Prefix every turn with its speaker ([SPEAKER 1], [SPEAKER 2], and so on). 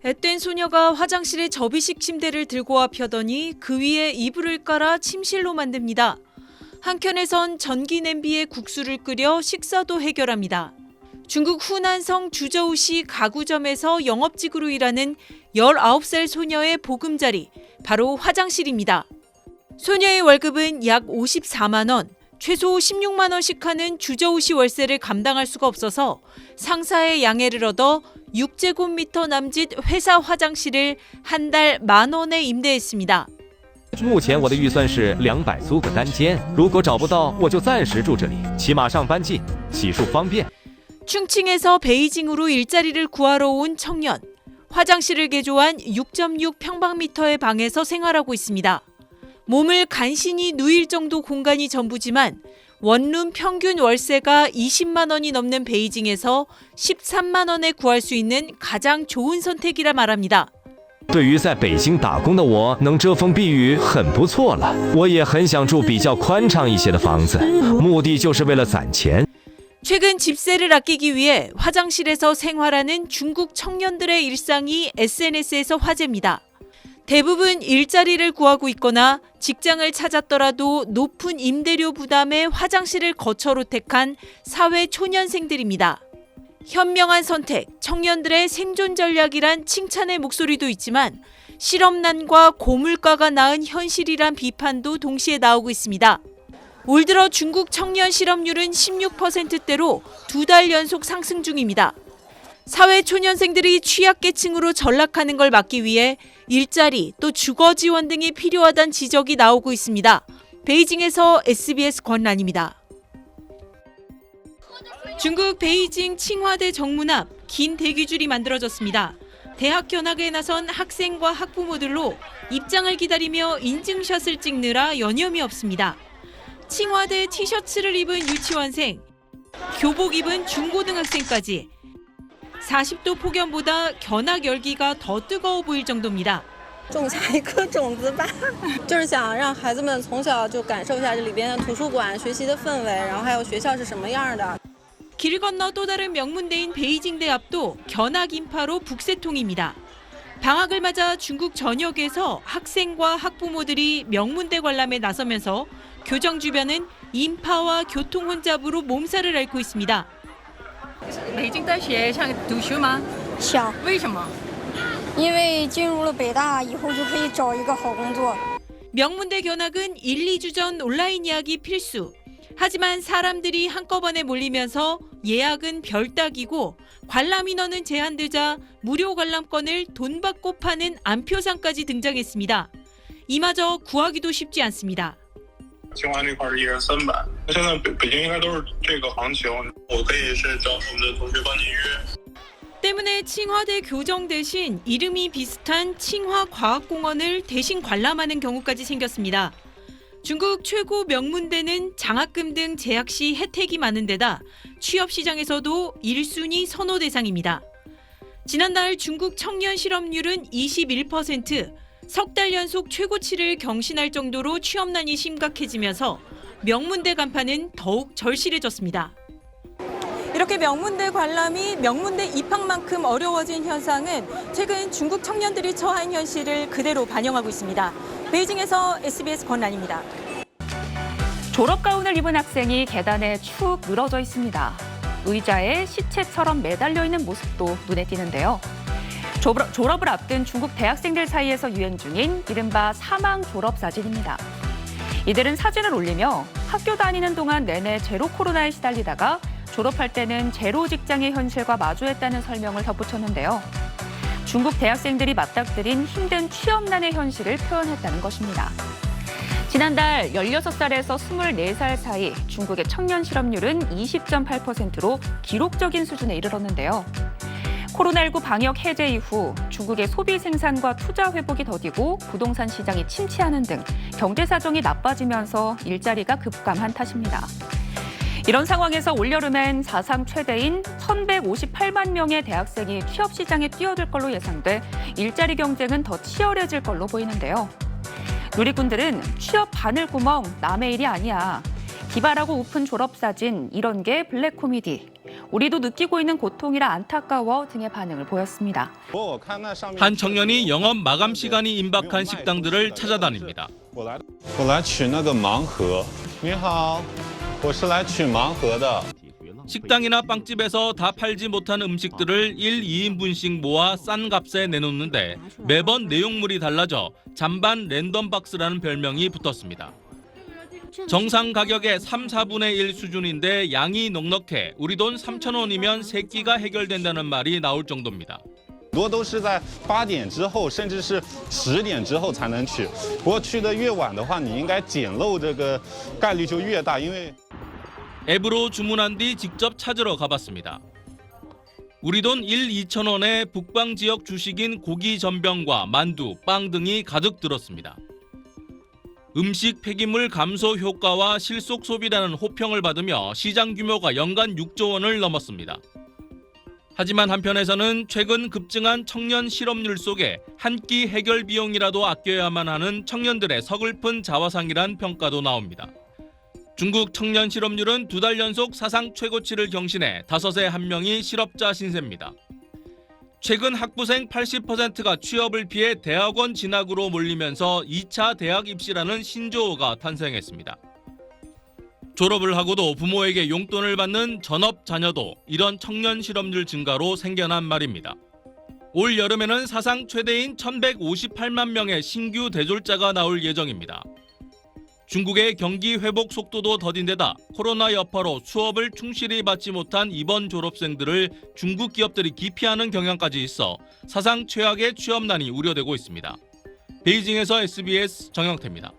[SPEAKER 1] 앳된 소녀가 화장실에 접이식 침대를 들고 와 펴더니 그 위에 이불을 깔아 침실로 만듭니다. 한켠에선 전기 냄비에 국수를 끓여 식사도 해결합니다. 중국 후난성 주저우시 가구점에서 영업직으로 일하는 19살 소녀의 보금자리, 바로 화장실입니다. 소녀의 월급은 약 54만 원, 최소 16만 원씩 하는 주저우시 월세를 감당할 수가 없어서 상사의 양해를 얻어 6제곱미터 남짓 회사 화장실을 한 달 10,000원에 임대했습니다.
[SPEAKER 2] 目前我的预算是200租个单间，如果找不到我就暂时住这里，起码上班近，洗漱方便。
[SPEAKER 1] 충칭에서 베이징으로 일자리를 구하러 온 청년. 화장실을 개조한 6.6 평방미터의 방에서 생활하고 있습니다. 몸을 간신히 누일 정도 공간이 전부지만 원룸 평균 월세가 20만 원이 넘는 베이징에서 13만 원에 구할 수 있는 가장 좋은 선택이라 말합니다.
[SPEAKER 2] 对于在北京打工的我，能遮风避雨很不错了。我也很想住比较宽敞一些的房子，目的就是为了攒钱。
[SPEAKER 1] 최근 집세를 아끼기 위해 화장실에서 생활하는 중국 청년들의 일상이 SNS에서 화제입니다. 대부분 일자리를 구하고 있거나 직장을 찾았더라도 높은 임대료 부담에 화장실을 거처로 택한 사회 초년생들입니다. 현명한 선택, 청년들의 생존 전략이란 칭찬의 목소리도 있지만 실업난과 고물가가 낳은 현실이란 비판도 동시에 나오고 있습니다. 올 들어 중국 청년 실업률은 16%대로 2달 연속 상승 중입니다. 사회 초년생들이 취약계층으로 전락하는 걸 막기 위해 일자리 또 주거 지원 등이 필요하다는 지적이 나오고 있습니다. 베이징에서 SBS 권란입니다. 중국 베이징 칭화대 정문 앞 긴 대기줄이 만들어졌습니다. 대학 견학에 나선 학생과 학부모들로 입장을 기다리며 인증샷을 찍느라 여념이 없습니다. 칭화대 티셔츠를 입은 유치원생, 교복 입은 중고등학생까지 40도 폭염보다 견학 열기가 더 뜨거워 보일 정도입니다.
[SPEAKER 3] 种下一颗种子吧，就是想让孩子们从小就感受一下这里边的图书馆学习的氛围，然后还有学校是什么样的。
[SPEAKER 1] 길 건너 또 다른 명문대인 베이징대 앞도 견학 인파로 북새통입니다. 방학을 맞아 중국 전역에서 학생과 학부모들이 명문대 관람에 나서면서 교정 주변은 인파와 교통 혼잡으로 몸살을 앓고 있습니다.
[SPEAKER 4] 北京大学想读书吗？
[SPEAKER 5] 想，
[SPEAKER 4] 为什么？
[SPEAKER 5] 因为进入了北大以后就可以找一个好工作。
[SPEAKER 1] 명문대 견학은 1, 2주 전 온라인 예약이 필수. 하지만 사람들이 한꺼번에 몰리면서 예약은 별따기고 관람 인원은 제한되자 무료 관람권을 돈 받고 파는 안표상까지 등장했습니다. 이마저 구하기도 쉽지 않습니다.
[SPEAKER 6] 清华那块是1人300，现在北京应该都是这个行情。我可以是找我们的同学帮你约。
[SPEAKER 1] 때문에 칭화대 교정 대신 이름이 비슷한 칭화과학공원을 대신 관람하는 경우까지 생겼습니다. 중국 최고 명문대는 장학금 등 재학 시 혜택이 많은 데다 취업 시장에서도 1순위 선호 대상입니다. 지난달 중국 청년 실업률은 21%, 석 달 연속 최고치를 경신할 정도로 취업난이 심각해지면서 명문대 간판은 더욱 절실해졌습니다. 이렇게 명문대 관람이 명문대 입학만큼 어려워진 현상은 최근 중국 청년들이 처한 현실을 그대로 반영하고 있습니다. 베이징에서 SBS 권란입니다.
[SPEAKER 7] 졸업 가운을 입은 학생이 계단에 축 늘어져 있습니다. 의자에 시체처럼 매달려 있는 모습도 눈에 띄는데요. 졸업을 앞둔 중국 대학생들 사이에서 유행 중인 이른바 사망 졸업 사진입니다. 이들은 사진을 올리며 학교 다니는 동안 내내 제로 코로나에 시달리다가 졸업할 때는 제로 직장의 현실과 마주했다는 설명을 덧붙였는데요. 중국 대학생들이 맞닥뜨린 힘든 취업난의 현실을 표현했다는 것입니다. 지난달 16살에서 24살 사이 중국의 청년 실업률은 20.8%로 기록적인 수준에 이르렀는데요. 코로나19 방역 해제 이후 중국의 소비 생산과 투자 회복이 더디고 부동산 시장이 침체하는 등 경제 사정이 나빠지면서 일자리가 급감한 탓입니다. 이런 상황에서 올여름엔 사상 최대인 1,158만 명의 대학생이 취업 시장에 뛰어들 걸로 예상돼 일자리 경쟁은 더 치열해질 걸로 보이는데요. 누리꾼들은 취업 바늘구멍 남의 일이 아니야. 기발하고 우픈 졸업사진, 이런 게 블랙 코미디. 우리도 느끼고 있는 고통이라 안타까워 등의 반응을 보였습니다.
[SPEAKER 8] 한 청년이 영업 마감 시간이 임박한 식당들을 찾아다닙니다.
[SPEAKER 9] 我来取那个盲盒。你好，我是来取盲盒的。
[SPEAKER 8] 식당이나 빵집에서 다 팔지 못한 음식들을 1, 2인분씩 모아 싼 값에 내놓는데 매번 내용물이 달라져 잔반 랜덤 박스라는 별명이 붙었습니다. 정상 가격의 3, 4분의 1 수준인데 양이 넉넉해 우리 돈 3,000원이면 3끼가 해결된다는 말이 나올 정도입니다.
[SPEAKER 9] 很多都是在8点之后，甚至是10点之后才能取。不过去的越晚的话，你应该捡漏这个概率就越大，因为
[SPEAKER 8] 앱으로 주문한 뒤 직접 찾으러 가봤습니다. 우리 돈 1, 2,000원에 북방 지역 주식인 고기 전병과 만두, 빵 등이 가득 들었습니다. 음식 폐기물 감소 효과와 실속 소비라는 호평을 받으며 시장 규모가 연간 6조 원을 넘었습니다. 하지만 한편에서는 최근 급증한 청년 실업률 속에 한 끼 해결 비용이라도 아껴야만 하는 청년들의 서글픈 자화상이란 평가도 나옵니다. 중국 청년 실업률은 2달 연속 사상 최고치를 경신해 5에 1명이 실업자 신세입니다. 최근 학부생 80%가 취업을 피해 대학원 진학으로 몰리면서 2차 대학 입시라는 신조어가 탄생했습니다. 졸업을 하고도 부모에게 용돈을 받는 전업 자녀도 이런 청년 실업률 증가로 생겨난 말입니다. 올 여름에는 사상 최대인 1,158만 명의 신규 대졸자가 나올 예정입니다. 중국의 경기 회복 속도도 더딘 데다 코로나 여파로 수업을 충실히 받지 못한 이번 졸업생들을 중국 기업들이 기피하는 경향까지 있어 사상 최악의 취업난이 우려되고 있습니다. 베이징에서 SBS 정영태입니다.